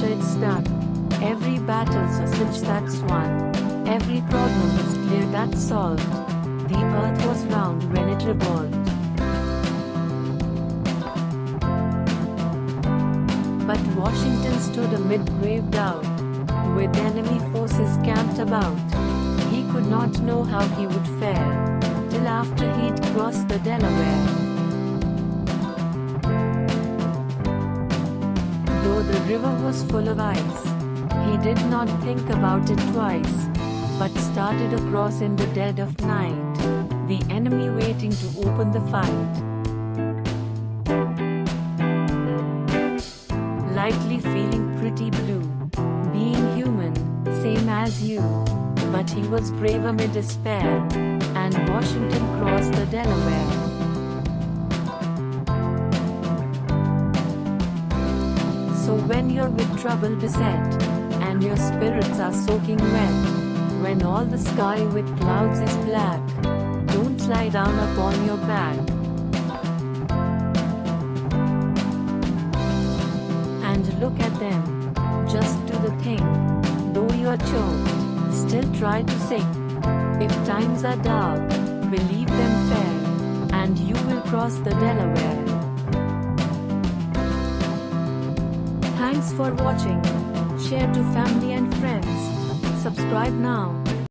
it's done. Every battle's a cinch that's won. Every problem is clear that's solved. The earth was round when it revolved. But Washington stood amid grave doubt, with enemy forces camped about. He could not know how he would fare, till after he'd crossed the Delaware. Though the river was full of ice, he did not think about it twice, but started across in the dead of night, the enemy waiting to open the fight. Lightly feeling pretty blue, being human, same as you, but he was brave amid despair, and Washington crossed the Delaware. So when you're with trouble beset, and your spirits are soaking wet, when all the sky with clouds is black, don't lie down upon your back. And look at them, just do the thing. Though you're choked, still try to sing. If times are dark, believe them fair, and you will cross the Delaware. Thanks for watching. Share to family and friends. Subscribe now.